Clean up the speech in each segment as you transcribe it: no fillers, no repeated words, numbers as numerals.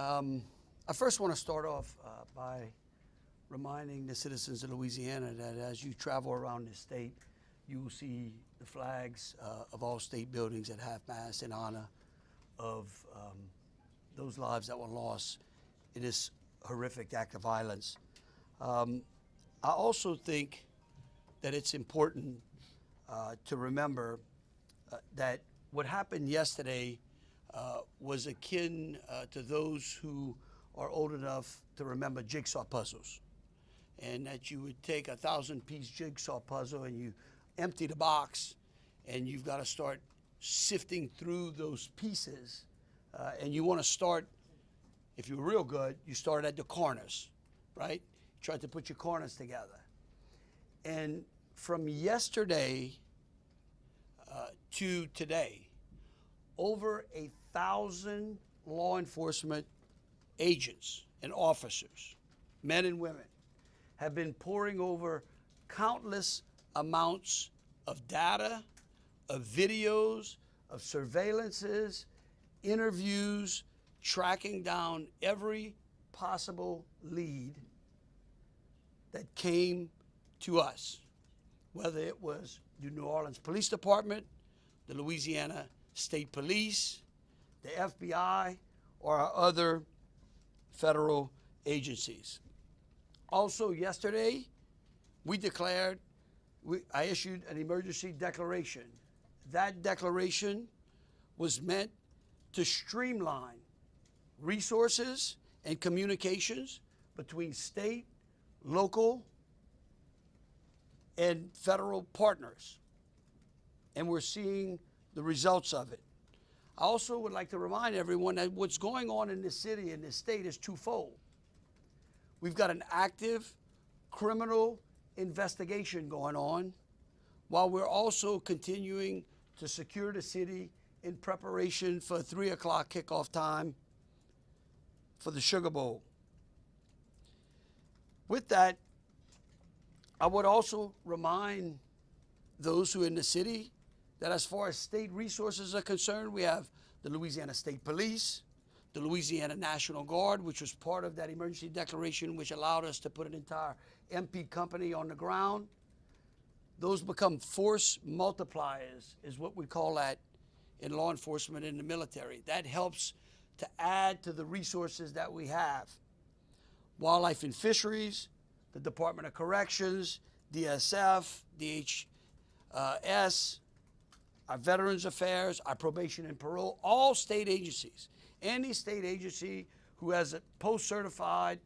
I first want to start off by reminding the citizens of Louisiana that as you travel around the state, you will see the flags of all state buildings at half-mast in honor of those lives that were lost in this horrific act of violence. I also think that it's important to remember that what happened yesterday was akin to those who are old enough to remember jigsaw puzzles, and that you would take a 1,000-piece jigsaw puzzle and you empty the box, and you've got to start sifting through those pieces, and you want to start, if you're real good, you start at the corners, right? Try to put your corners together. And from yesterday to today, over 1,000 law enforcement agents and officers, men and women, have been poring over countless amounts of data, of videos, of surveillances, interviews, tracking down every possible lead that came to us, whether it was the New Orleans Police Department, the Louisiana State Police, the FBI, or our other federal agencies. Also yesterday, I issued an emergency declaration. That declaration was meant to streamline resources and communications between state, local, and federal partners. And we're seeing the results of it. I also would like to remind everyone that what's going on in this city and this state is twofold. We've got an active criminal investigation going on, while we're also continuing to secure the city in preparation for 3 o'clock kickoff time for the Sugar Bowl. With that, I would also remind those who are in the city that as far as state resources are concerned, we have the Louisiana State Police, the Louisiana National Guard, which was part of that emergency declaration, which allowed us to put an entire MP company on the ground. Those become force multipliers, is what we call that in law enforcement and the military. That helps to add to the resources that we have. Wildlife and Fisheries, the Department of Corrections, DSF, DHS, our Veterans Affairs, our Probation and Parole, all state agencies. Any state agency who has a post-certified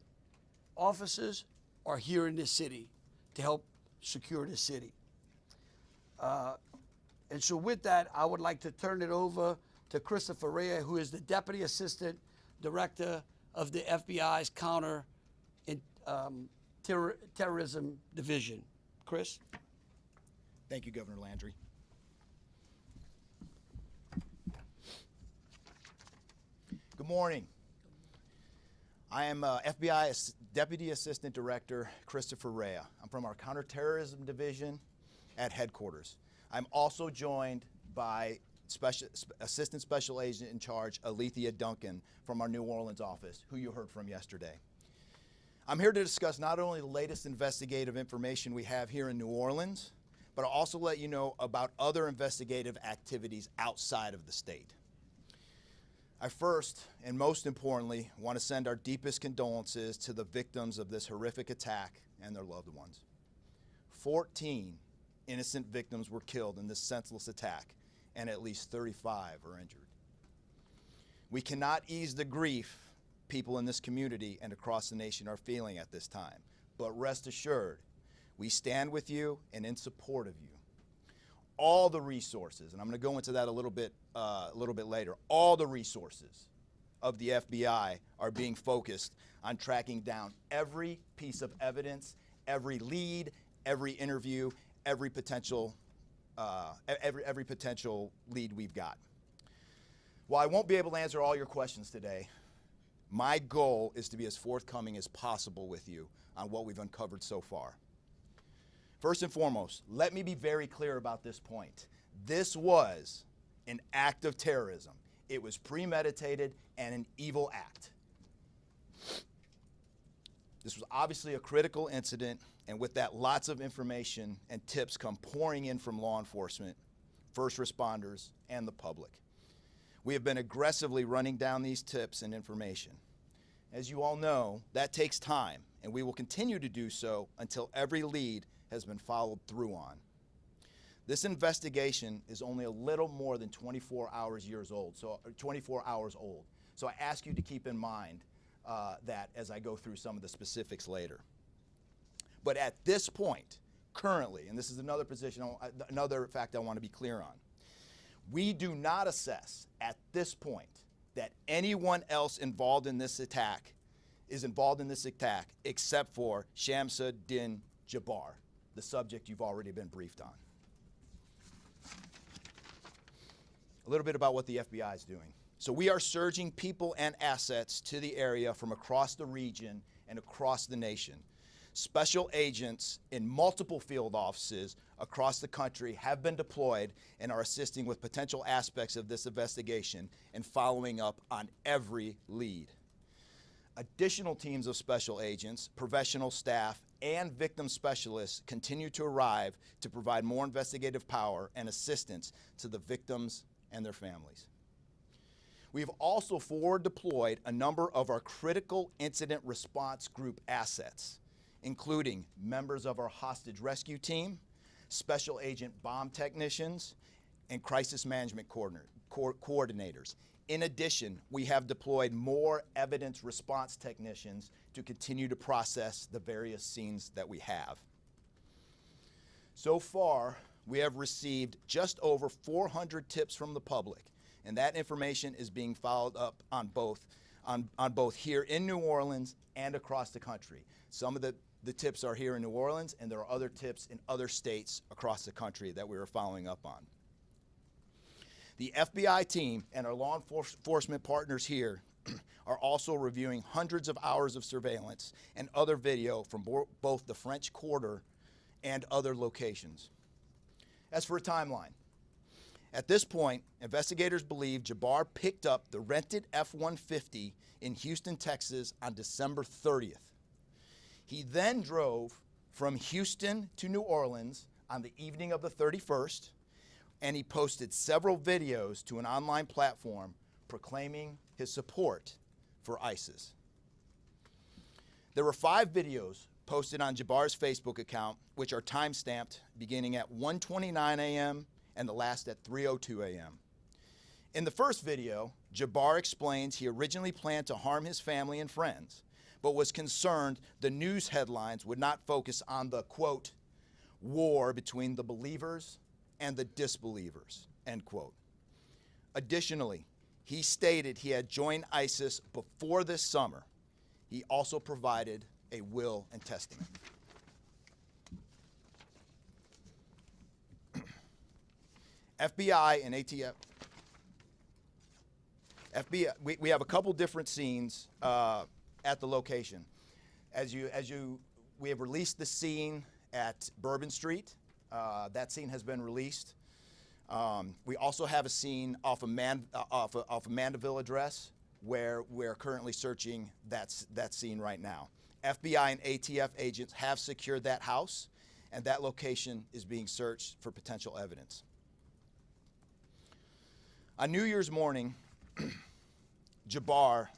officers are here in this city to help secure the city. And so with that, I would like to turn it over to Christopher Rea, who is the Deputy Assistant Director of the FBI's Counter Terrorism Division. Chris? Thank you, Governor Landry. Good morning. I am FBI Deputy Assistant Director Christopher Rea. I'm from our Counterterrorism Division at headquarters. I'm also joined by Assistant Special Agent in Charge Alethea Duncan from our New Orleans office, who you heard from yesterday. I'm here to discuss not only the latest investigative information we have here in New Orleans, but I'll also let you know about other investigative activities outside of the state. I first, and most importantly, want to send our deepest condolences to the victims of this horrific attack and their loved ones. 14 innocent victims were killed in this senseless attack, and at least 35 are injured. We cannot ease the grief people in this community and across the nation are feeling at this time, but rest assured, we stand with you and in support of you. All the resources, and I'm going to go into that a little bit later, all the resources of the FBI are being focused on tracking down every piece of evidence, every lead, every interview, every potential lead we've got. While I won't be able to answer all your questions today, my goal is to be as forthcoming as possible with you on what we've uncovered so far. First and foremost, let me be very clear about this point. This was an act of terrorism. It was premeditated and an evil act. This was obviously a critical incident, and with that, lots of information and tips come pouring in from law enforcement, first responders, and the public. We have been aggressively running down these tips and information. As you all know, that takes time, and we will continue to do so until every lead has been followed through on. This investigation is only a little more than 24 hours old. So I ask you to keep in mind that as I go through some of the specifics later. But at this point, currently, and this is another fact I want to be clear on, we do not assess at this point that anyone else involved in this attack except for Shamsa Din Jabbar, the subject you've already been briefed on. A little bit about what the FBI is doing. So we are surging people and assets to the area from across the region and across the nation. Special agents in multiple field offices across the country have been deployed and are assisting with potential aspects of this investigation and following up on every lead. Additional teams of special agents, professional staff, and victim specialists continue to arrive to provide more investigative power and assistance to the victims and their families. We have also forward deployed a number of our critical incident response group assets, including members of our hostage rescue team, special agent bomb technicians, and crisis management coordinators. In addition, we have deployed more evidence response technicians to continue to process the various scenes that we have. So far, we have received just over 400 tips from the public, and that information is being followed up on both here in New Orleans and across the country. Some of the tips are here in New Orleans, and there are other tips in other states across the country that we are following up on. The FBI team and our law enforcement partners here are also reviewing hundreds of hours of surveillance and other video from both the French Quarter and other locations. As for a timeline, at this point, investigators believe Jabbar picked up the rented F-150 in Houston, Texas on December 30th. He then drove from Houston to New Orleans on the evening of the 31st, and he posted several videos to an online platform proclaiming his support for ISIS. There were 5 videos posted on Jabbar's Facebook account, which are time-stamped beginning at 1:29 a.m. and the last at 3:02 a.m. In the first video, Jabbar explains he originally planned to harm his family and friends, but was concerned the news headlines would not focus on the, quote, war between the believers and the disbelievers, end quote. Additionally, he stated he had joined ISIS before this summer. He also provided a will and testament. FBI and ATF. We have a couple different scenes at the location. We have released the scene at Bourbon Street. That scene has been released. We also have a scene off of Mandeville address where we're currently searching that scene right now. FBI and ATF agents have secured that house, and that location is being searched for potential evidence. On New Year's morning, Jabbar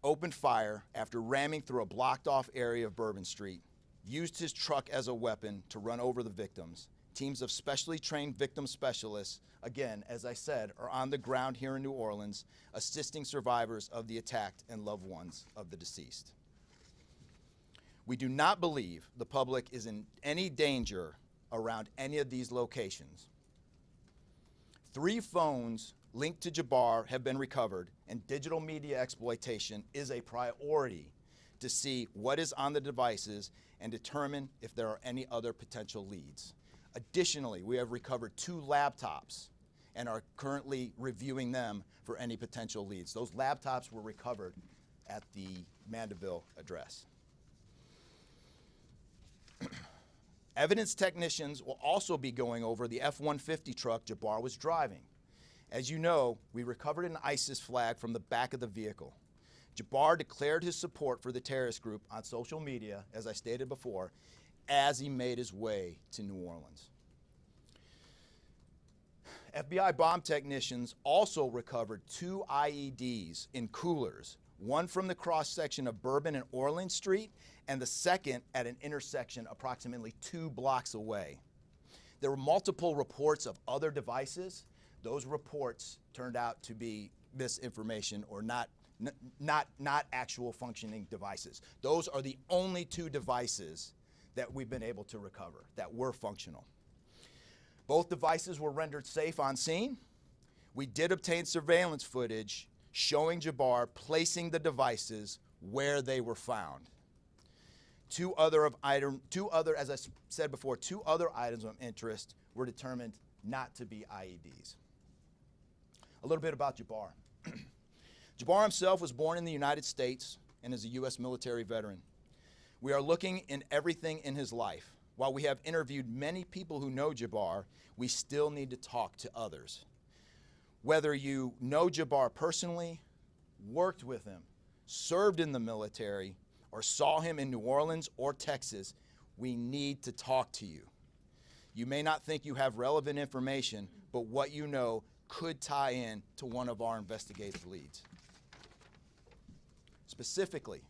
opened fire after ramming through a blocked-off area of Bourbon Street, used his truck as a weapon to run over the victims. Teams of specially trained victim specialists, again, as I said, are on the ground here in New Orleans, assisting survivors of the attack and loved ones of the deceased. We do not believe the public is in any danger around any of these locations. 3 phones linked to Jabbar have been recovered, and digital media exploitation is a priority to see what is on the devices and determine if there are any other potential leads. Additionally, we have recovered 2 laptops and are currently reviewing them for any potential leads. Those laptops were recovered at the Mandeville address. Evidence technicians will also be going over the F-150 truck Jabbar was driving. As you know, we recovered an ISIS flag from the back of the vehicle. Jabbar declared his support for the terrorist group on social media, as I stated before, as he made his way to New Orleans. FBI bomb technicians also recovered 2 IEDs in coolers, one from the cross-section of Bourbon and Orleans Street, and the second at an intersection approximately 2 blocks away. There were multiple reports of other devices. Those reports turned out to be misinformation or not actual functioning devices. Those are the only 2 devices that we've been able to recover that were functional. Both devices were rendered safe on scene. We did obtain surveillance footage showing Jabbar placing the devices where they were found. As I said before, 2 other items of interest were determined not to be IEDs. A little bit about Jabbar. Jabbar himself was born in the United States and is a U.S. military veteran. We are looking in everything in his life. While we have interviewed many people who know Jabbar, we still need to talk to others. Whether you know Jabbar personally, worked with him, served in the military, or saw him in New Orleans or Texas, we need to talk to you. You may not think you have relevant information, but what you know could tie in to one of our investigative leads. Specifically,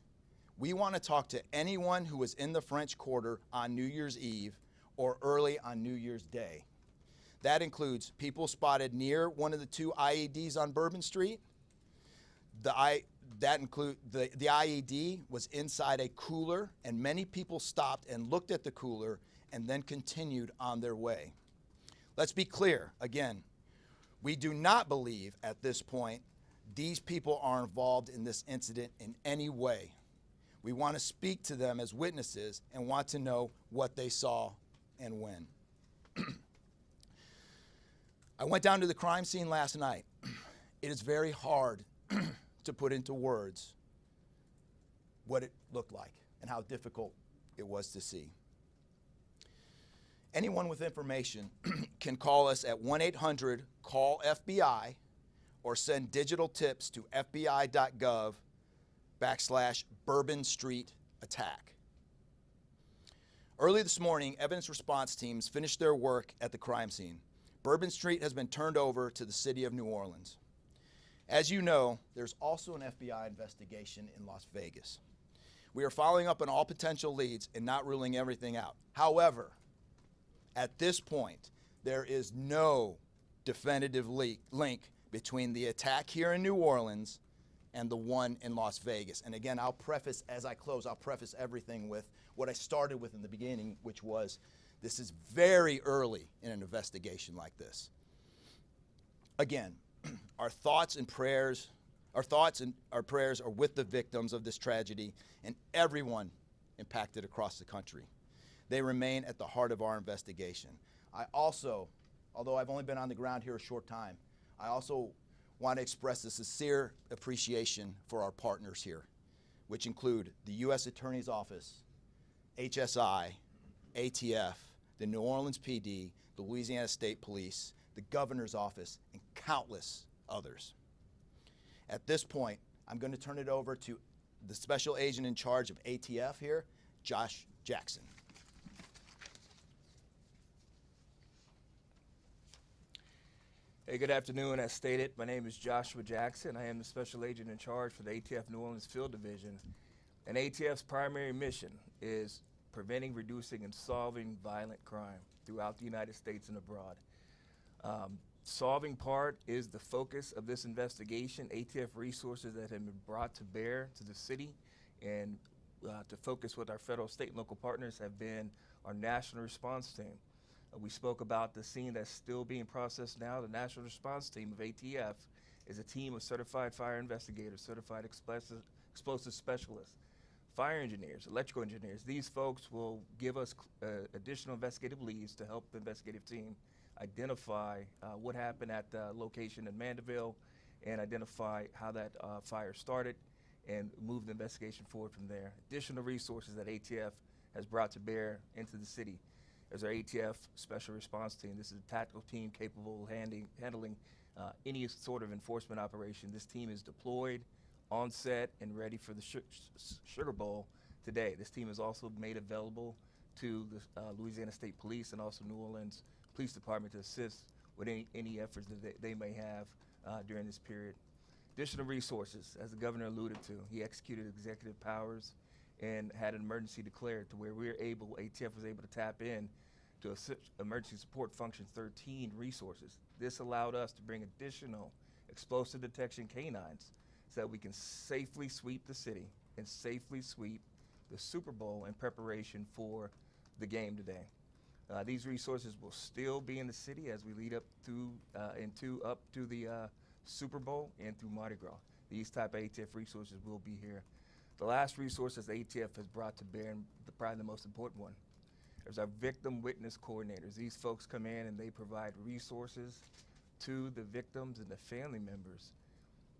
we want to talk to anyone who was in the French Quarter on New Year's Eve or early on New Year's Day. That includes people spotted near one of the 2 IEDs on Bourbon Street. The IED was inside a cooler, and many people stopped and looked at the cooler and then continued on their way. Let's be clear, again, we do not believe at this point these people are involved in this incident in any way. We want to speak to them as witnesses and want to know what they saw and when. I went down to the crime scene last night. It is very hard to put into words what it looked like and how difficult it was to see. Anyone with information can call us at 1-800-CALL-FBI or send digital tips to fbi.gov/Bourbon Street attack. Early this morning, evidence response teams finished their work at the crime scene. Bourbon Street has been turned over to the city of New Orleans. As you know, there's also an FBI investigation in Las Vegas. We are following up on all potential leads and not ruling everything out. However, at this point, there is no definitive link between the attack here in New Orleans and the one in Las Vegas. And again, I'll preface, as I close, I'll preface everything with what I started with in the beginning, which was this is very early in an investigation like this. Again, our thoughts and prayers are with the victims of this tragedy and everyone impacted across the country. They remain at the heart of our investigation. I also, although I've only been on the ground here a short time, I also want to express a sincere appreciation for our partners here, which include the U.S. Attorney's Office, HSI, ATF, the New Orleans PD, the Louisiana State Police, the Governor's Office, and countless others. At this point, I'm going to turn it over to the Special Agent in charge of ATF here, Josh Jackson. Hey, good afternoon. As stated, my name is Joshua Jackson. I am the Special Agent in charge for the ATF New Orleans Field Division. And ATF's primary mission is preventing, reducing, and solving violent crime throughout the United States and abroad. Solving part is the focus of this investigation. ATF resources that have been brought to bear to the city and to focus with our federal, state, and local partners have been our national response team. We spoke about the scene that's still being processed now. The national response team of ATF is a team of certified fire investigators, certified explosive specialists, fire engineers, electrical engineers. These folks will give us additional investigative leads to help the investigative team identify what happened at the location in Mandeville and identify how that fire started and move the investigation forward from there. Additional resources that ATF has brought to bear into the city as our ATF Special Response Team. This is a tactical team capable of handling any sort of enforcement operation. This team is deployed on set and ready for the Sugar Bowl today. This team is also made available to the Louisiana State Police and also New Orleans Police Department to assist with any efforts that they may have during this period. Additional resources, as the governor alluded to, he executed executive powers and had an emergency declared to where ATF was able to tap in to Emergency Support Function 13 resources. This allowed us to bring additional explosive detection canines so that we can safely sweep the city and safely sweep the Super Bowl in preparation for the game today. These resources will still be in the city as we lead up to the Super Bowl and through Mardi Gras. These type of ATF resources will be here. The last resources ATF has brought to bear, and probably the most important one, is our victim witness coordinators. These folks come in and they provide resources to the victims and the family members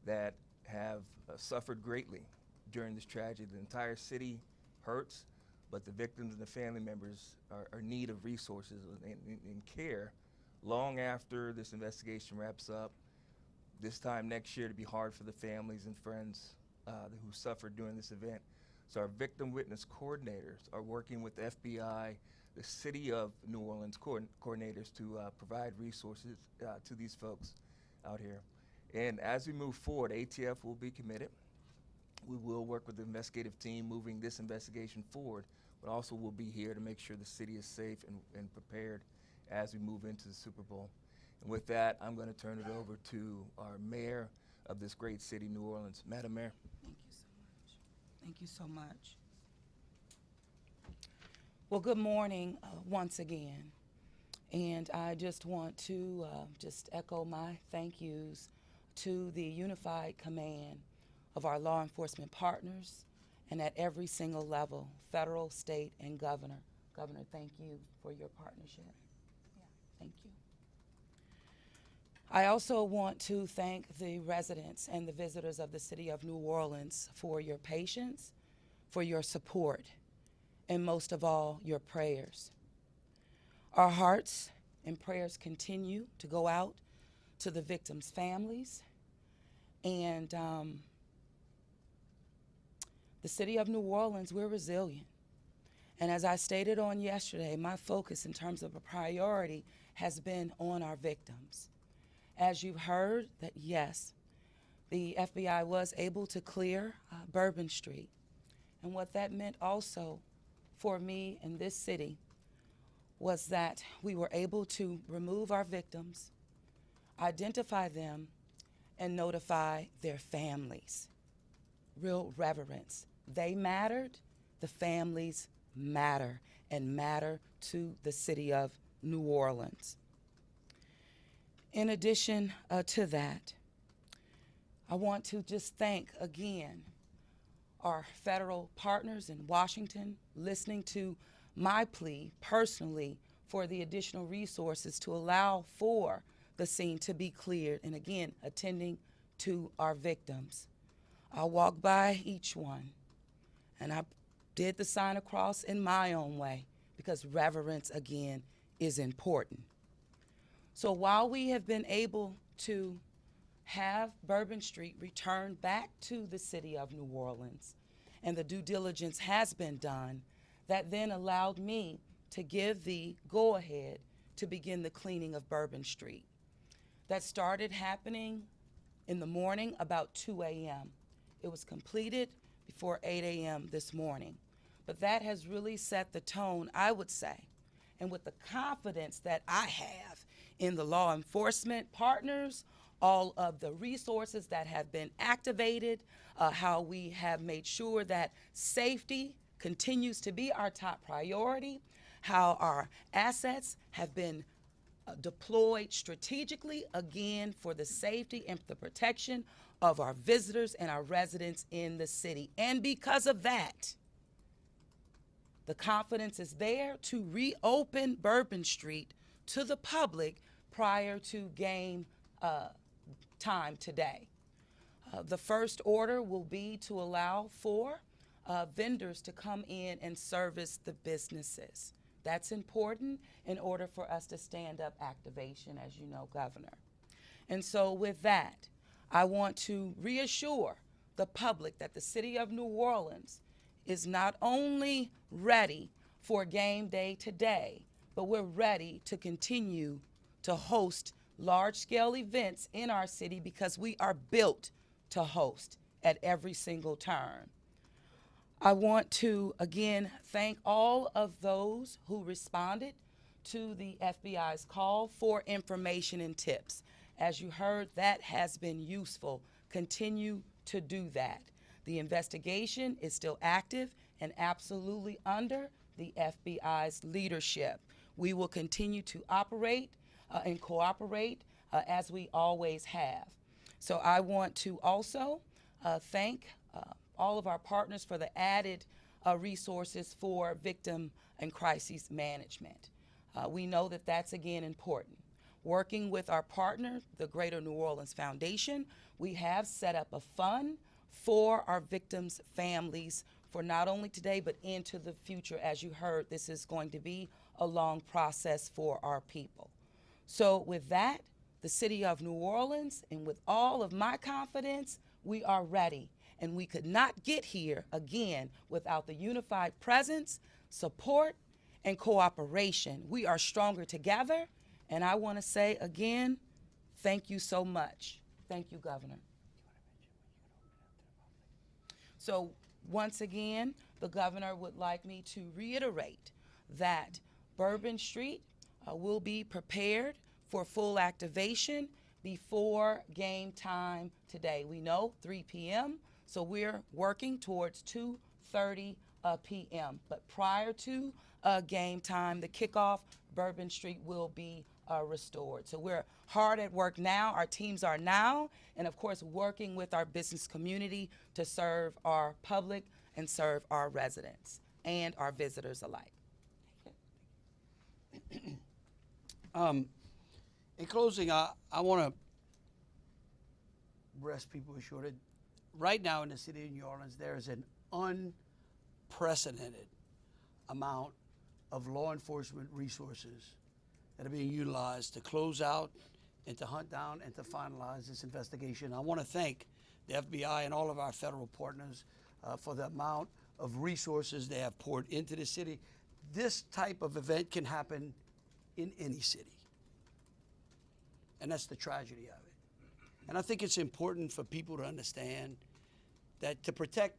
that have suffered greatly during this tragedy. The entire city hurts, but the victims and the family members are in need of resources and care long after this investigation wraps up. This time next year to be hard for the families and friends who suffered during this event. So our victim witness coordinators are working with the FBI, the City of New Orleans coordinators to provide resources to these folks out here. And as we move forward, ATF will be committed. We will work with the investigative team moving this investigation forward, but also we'll be here to make sure the city is safe and prepared as we move into the Super Bowl. And with that, I'm going to turn it over to our mayor of this great city, New Orleans. Madam Mayor. Thank you so much. Thank you so much. Well, good morning once again. And I just want to just echo my thank yous to the unified command of our law enforcement partners and at every single level, federal, state, and governor. Governor, thank you for your partnership. Yeah, thank you. I also want to thank the residents and the visitors of the city of New Orleans for your patience, for your support, and most of all, your prayers. Our hearts and prayers continue to go out to the victims' families, and the city of New Orleans, we're resilient. And as I stated on yesterday, my focus in terms of a priority has been on our victims. As you've heard, that yes, the FBI was able to clear Bourbon Street. And what that meant also for me in this city was that we were able to remove our victims, identify them, and notify their families. Real reverence. They mattered, the families matter, and matter to the city of New Orleans. In addition to that, I want to just thank again our federal partners in Washington, listening to my plea personally for the additional resources to allow for the scene to be cleared, and again, attending to our victims. I walked by each one, and I did the sign of cross in my own way, because reverence, again, is important. So while we have been able to have Bourbon Street returned back to the city of New Orleans, and the due diligence has been done, that then allowed me to give the go-ahead to begin the cleaning of Bourbon Street. That started happening in the morning about 2 a.m. It was completed before 8 a.m. this morning. But that has really set the tone, I would say, and with the confidence that I have in the law enforcement partners, all of the resources that have been activated, how we have made sure that safety continues to be our top priority, how our assets have been deployed strategically, again, for the safety and the protection of our visitors and our residents in the city. And because of that, the confidence is there to reopen Bourbon Street to the public prior to game time today. The first order will be to allow for vendors to come in and service the businesses. That's important in order for us to stand up activation, as you know, Governor. And so with that, I want to reassure the public that the city of New Orleans is not only ready for game day today, but we're ready to continue to host large-scale events in our city because we are built to host at every single turn. I want to, again, thank all of those who responded to the FBI's call for information and tips. As you heard, that has been useful. Continue to do that. The investigation is still active and absolutely under the FBI's leadership. We will continue to operate and cooperate as we always have. So I want to also thank all of our partners for the added resources for victim and crisis management. We know that that's, again, important. Working with our partner, the Greater New Orleans Foundation, we have set up a fund for our victims' families for not only today but into the future. As you heard, this is going to be a long process for our people. So with that, the city of New Orleans, and with all of my confidence, we are ready. And we could not get here, again, without the unified presence, support, and cooperation. We are stronger together. And I want to say again, thank you so much. Thank you, Governor. So once again, the governor would like me to reiterate that Bourbon Street will be prepared for full activation before game time today. We know 3 p.m., so we're working towards 2:30 p.m. But prior to game time, the kickoff, Bourbon Street will be restored. So we're hard at work now. Our teams are now, and of course, working with our business community to serve our public and serve our residents and our visitors alike. In closing, I want to rest people assured. Right now in the city of New Orleans, there is an unprecedented amount of law enforcement resources that are being utilized to close out and to hunt down and to finalize this investigation. I want to thank the FBI and all of our federal partners for the amount of resources they have poured into the city. This type of event can happen in any city, and that's the tragedy of it. And I think it's important for people to understand that to protect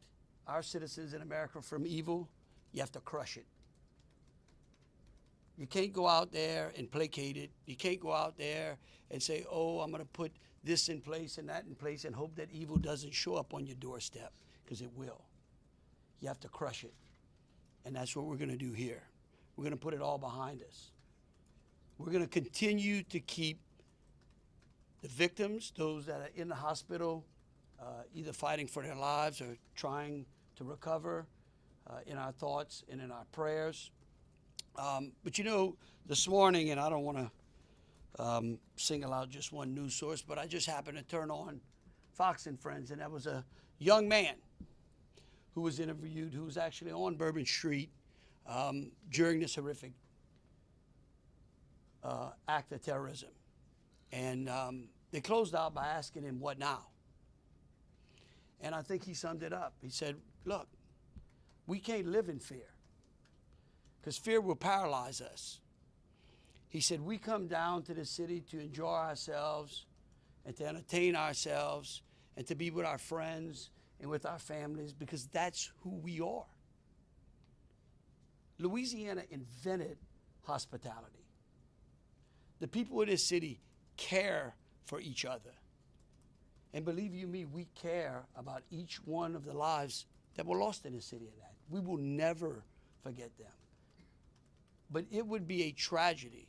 our citizens in America from evil, you have to crush it. You can't go out there and placate it. You can't go out there and say, oh, I'm going to put this in place and that in place and hope that evil doesn't show up on your doorstep, because it will. You have to crush it. And that's what we're going to do here. We're going to put it all behind us. We're going to continue to keep the victims, those that are in the hospital, either fighting for their lives or trying to recover, in our thoughts and in our prayers. But you know, this morning, and I don't want to single out just one news source, but I just happened to turn on Fox and Friends, and there was a young man who was interviewed who was actually on Bourbon Street during this horrific act of terrorism. And they closed out by asking him, what now? And I think he summed it up. He said, look, we can't live in fear, because fear will paralyze us. He said, we come down to the city to enjoy ourselves and to entertain ourselves and to be with our friends and with our families, because that's who we are. Louisiana invented hospitality. The people of this city care for each other. And believe you me, we care about each one of the lives that were lost in the city of that. We will never forget them. But it would be a tragedy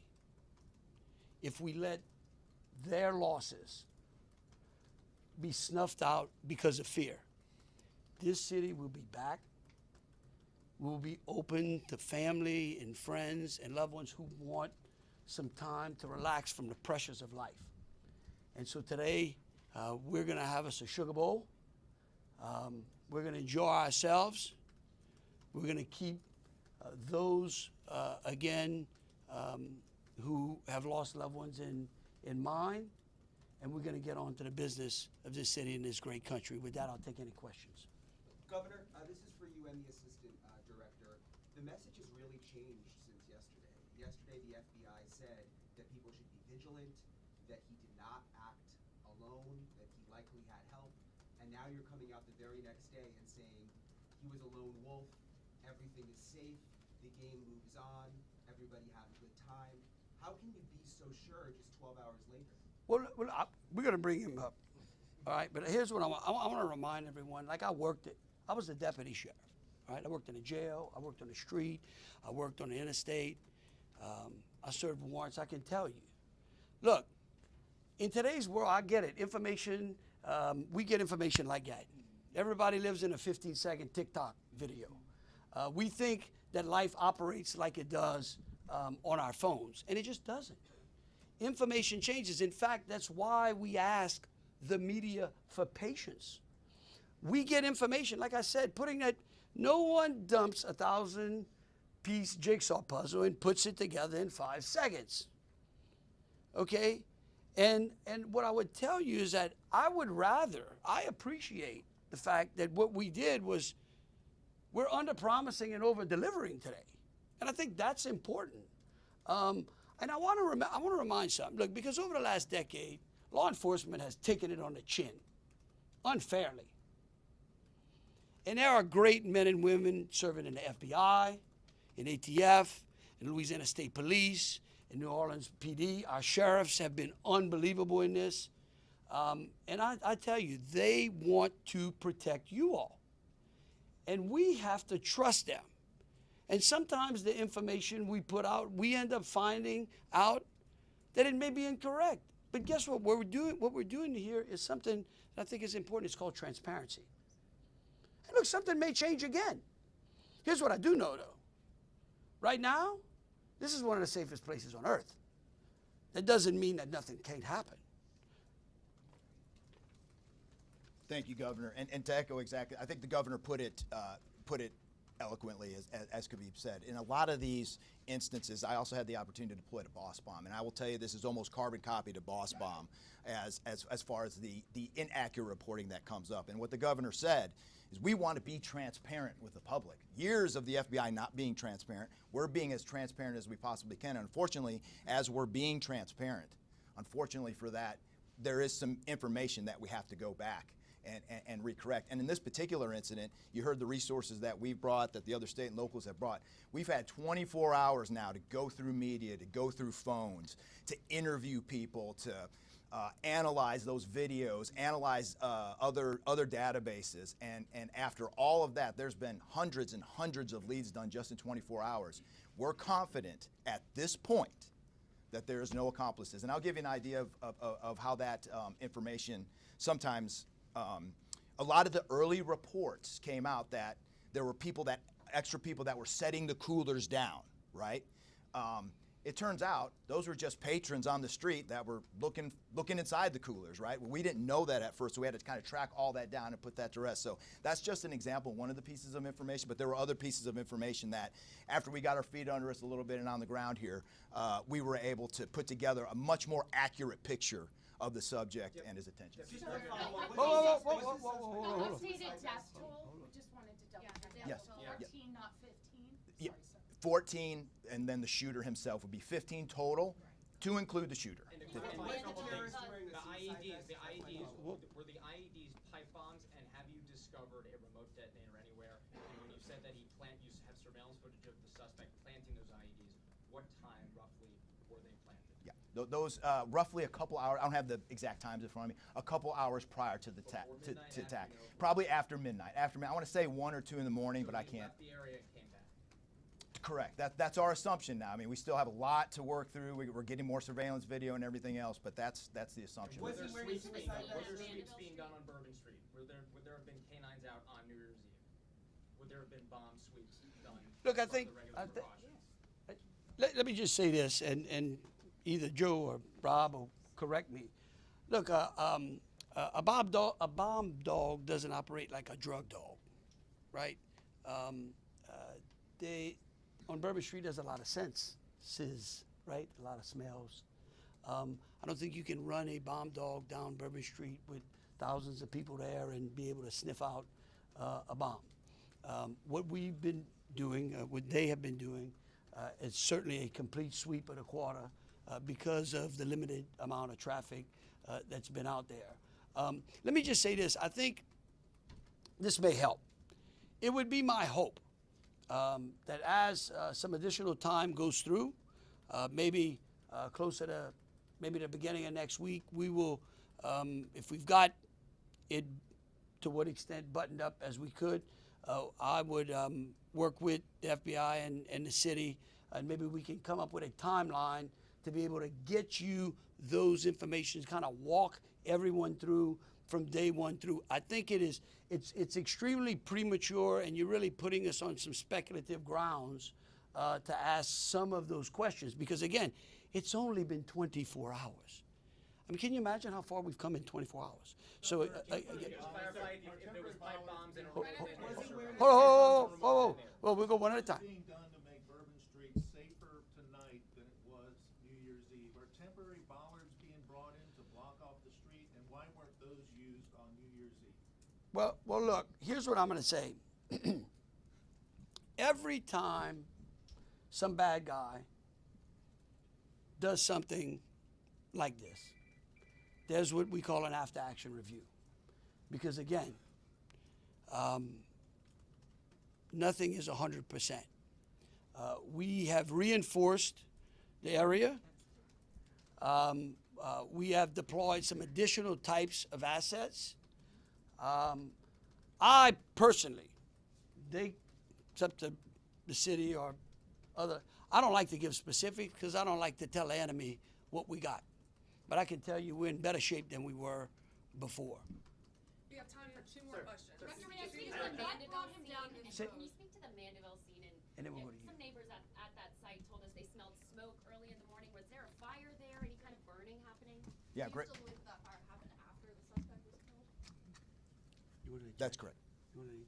if we let their losses be snuffed out because of fear. This city will be back. We will be open to family and friends and loved ones who want some time to relax from the pressures of life. And so today, we're going to have us a sugar bowl. We're going to enjoy ourselves. We're going to keep those, again, who have lost loved ones in mind. and we're going to get on to the business of this city and this great country. With that, I'll take any questions. Governor, this is for you and the assistant director. The message has really changed since yesterday. Yesterday, the FBI said that people should be vigilant, that he did not act alone, that he likely had help, and now you're coming out the very next day and saying he was a lone wolf, everything is safe, the game moves on, everybody had a good time. How can you be so sure just 12 hours later? Well, we're going to bring him up. All right, but here's what I want to remind everyone. Like I was a deputy sheriff. All right, I worked in a jail. I worked on the street. I worked on the interstate. I served warrants. I can tell you. Look, in today's world, I get it. Information, we get information like that. Everybody lives in a 15-second TikTok video. We think that life operates like it does on our phones, and it just doesn't. Information changes. In fact, that's why we ask the media for patience. We get information, like I said, no one dumps a 1,000-piece jigsaw puzzle and puts it together in 5 seconds. Okay? And what I would tell you is that I appreciate the fact that what we did was we're under-promising and over-delivering today. And I think that's important. And I want to remind something. Look, because over the last decade, law enforcement has taken it on the chin, unfairly. And there are great men and women serving in the FBI, in ATF, in Louisiana State Police, in New Orleans PD. Our sheriffs have been unbelievable in this. And I tell you, they want to protect you all. And we have to trust them. And sometimes the information we put out, we end up finding out that it may be incorrect. But guess what? What we're doing here is something that I think is important. It's called transparency. And look, something may change again. Here's what I do know, though. Right now, this is one of the safest places on earth. That doesn't mean that nothing can't happen. Thank you, Governor. And to echo exactly, I think the governor put it eloquently, as could be said. In a lot of these instances, I also had the opportunity to deploy to Boss Bomb, and I will tell you this is almost carbon copy to Boss Bomb as far as the inaccurate reporting that comes up. And what the governor said is we want to be transparent with the public. Years of the FBI not being transparent, we're being as transparent as we possibly can. Unfortunately, as we're being transparent, unfortunately for that, there is some information that we have to go back and recorrect. And in this particular incident, you heard the resources that we've brought, that the other state and locals have brought. We've had 24 hours now to go through media, to go through phones, to interview people, to analyze those videos, analyze other databases. And after all of that, there's been hundreds and hundreds of leads done just in 24 hours. We're confident at this point that there is no accomplices. And I'll give you an idea of how that information sometimes, a lot of the early reports came out that there were extra people that were setting the coolers down, right? It turns out those were just patrons on the street that were looking inside the coolers, right? Well, we didn't know that at first, so we had to kind of track all that down and put that to rest. So that's just an example, one of the pieces of information, but there were other pieces of information that after we got our feet under us a little bit and on the ground here, we were able to put together a much more accurate picture of the subject and his attention. Just one follow-up. Whoa. Updated death toll, just wanted to double check. Yes. 14, not 15. Yeah. Sorry, sir. 14, and then the shooter himself would be 15 total, to include the shooter. And the terrorist wearing a IEDs, suicide vest, were the IEDs pipe bombs, and have you discovered a remote detonator anywhere? And when you said that you have surveillance footage of the suspect planting those IEDs, what time roughly were they planted? Yeah, those roughly a couple hours. I don't have the exact times in front of me. A couple hours prior to the attack. Probably after midnight. I want to say 1 or 2 in the morning, but I can't. Left the area and came back. Correct. That's our assumption now. I mean, we still have a lot to work through. We're getting more surveillance video and everything else, but that's the assumption. Was he wearing a Were there suicide vest? sweeps being done on Bourbon Street? Would there have been canines out on New Year's Eve? Would there have been bomb sweeps done? Look, I as part think- of the regular I thi- precautions? Let me just say this, and either Joe or Rob will correct me. Look, a bomb dog doesn't operate like a drug dog, right? On Bourbon Street, there's a lot of senses, right? A lot of smells. I don't think you can run a bomb dog down Bourbon Street with thousands of people there and be able to sniff out a bomb. What we've been doing, what they have been doing, is certainly a complete sweep of the quarter because of the limited amount of traffic that's been out there. Let me just say this. I think this may help. It would be my hope that as some additional time goes through, maybe closer to maybe the beginning of next week, we will, if we've got it to what extent buttoned up as we could, I would work with the FBI and the city, and maybe we can come up with a timeline to be able to get you those information, kind of walk everyone through from day one through. I think it's extremely premature, and you're really putting us on some speculative grounds to ask some of those questions, because again, it's only been 24 hours. I mean, can you imagine how far we've come in 24 hours? So, Clarify if there was pipe bombs and whoa, we'll go one at a time. Being done to make Bourbon Street safer tonight than it was New Year's Eve? Are temporary bollards being brought in to block off the street, and why weren't those used on New Year's Eve? Well, look, here's what I'm going to say. Every time some bad guy does something like this, there's what we call an after-action review. Because again, nothing is 100%. We have reinforced the area. We have deployed some additional types of assets. I personally, it's up to the city or other, I don't like to give specifics because I don't like to tell the enemy what we got. But I can tell you we're in better shape than we were before. We have time for two more questions. Director, may I speak to the Mandeville scene? Say- Can you speak to the Mandeville scene? And then we'll go to you. Some neighbors at that site told us they smelled smoke early in the morning. Was there a fire there? Any kind of burning happening? Yeah, Do you great. still believe that fire happened after the suspect was killed? That's correct.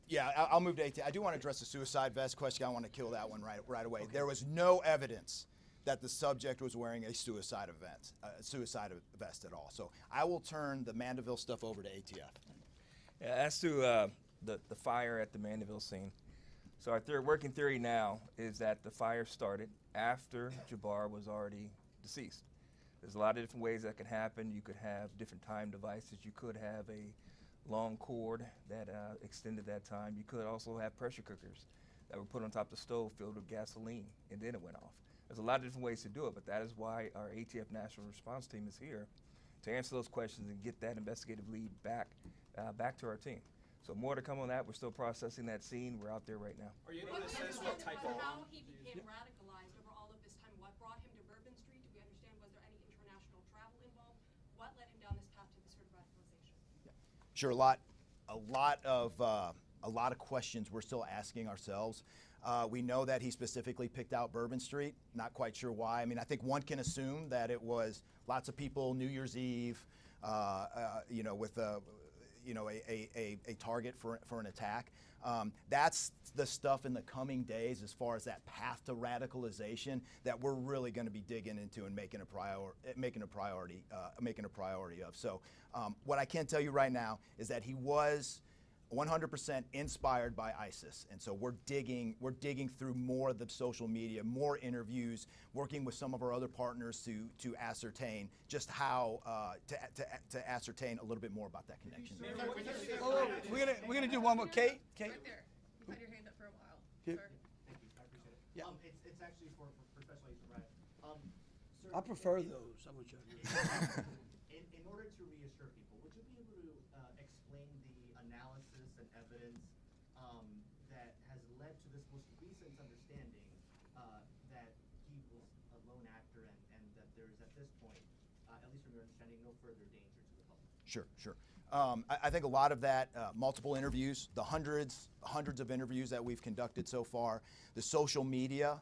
Yeah, I'll move to 18. I do want to address the suicide vest question. I want to kill that one right away. Okay. There was no evidence that the subject was wearing a suicide vest at all. So I will turn the Mandeville stuff over to ATF. Yeah, as to the fire at the Mandeville scene, so our working theory now is that the fire started after Jabbar was already deceased. There's a lot of different ways that can happen. You could have different time devices. You could have a long cord that extended that time. You could also have pressure cookers that were put on top of the stove filled with gasoline, and then it went off. There's a lot of different ways to do it, but that is why our ATF National Response Team is here to answer those questions and get that investigative lead back to our team. So more to come on that. We're still processing that scene. We're out there right now. Are you able to assess what type of How he became radicalized over all of this time? What brought him to Bourbon Street? Do we understand? Was there any international travel involved? What led him down this path to this sort of radicalization? Sure, a lot of questions we're still asking ourselves. We know that he specifically picked out Bourbon Street. Not quite sure why. I mean, I think one can assume that it was lots of people New Year's Eve, with a target for an attack. That's the stuff in the coming days as far as that path to radicalization that we're really going to be digging into and making a priority of. So what I can tell you right now is that he was 100% inspired by ISIS, and so we're digging through more of the social media, more interviews, working with some of our other partners to ascertain just how to ascertain a little bit more about that connection. We're gonna do one more. Kate. Right there. You've had your hand up for a while, Yeah. sir. Thank you, I appreciate it. Yeah. It's actually for Special Agent Ryan. Sir, I prefer those. I'm gonna tell you. in order to reassure people, would you be able to explain the analysis and evidence that has led to this most recent understanding that he was a lone actor and that there is at this point, at least from your understanding, no further danger to the public? Sure. I think a lot of that, multiple interviews, the hundreds of interviews that we've conducted so far, the social media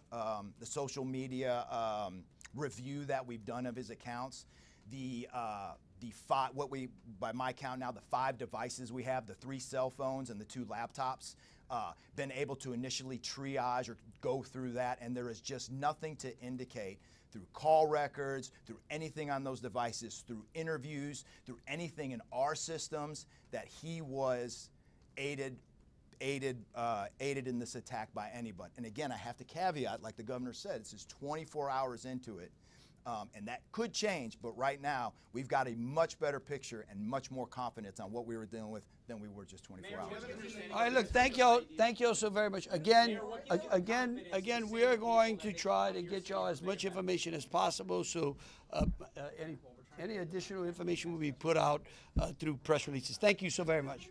review that we've done of his accounts, the by my count now, the 5 devices we have, the 3 cell phones and the 2 laptops, been able to initially triage or go through that, and there is just nothing to indicate through call records, through anything on those devices, through interviews, through anything in our systems that he was aided in this attack by anybody. And again, I have to caveat, like the governor said, this is 24 hours into it. And that could change, but right now we've got a much better picture and much more confidence on what we were dealing with than we were just 24 hours ago. All right, look, thank y'all so very much. Again, we are going to try to get y'all as much information as possible. So any additional information will be put out through press releases. Thank you so very much.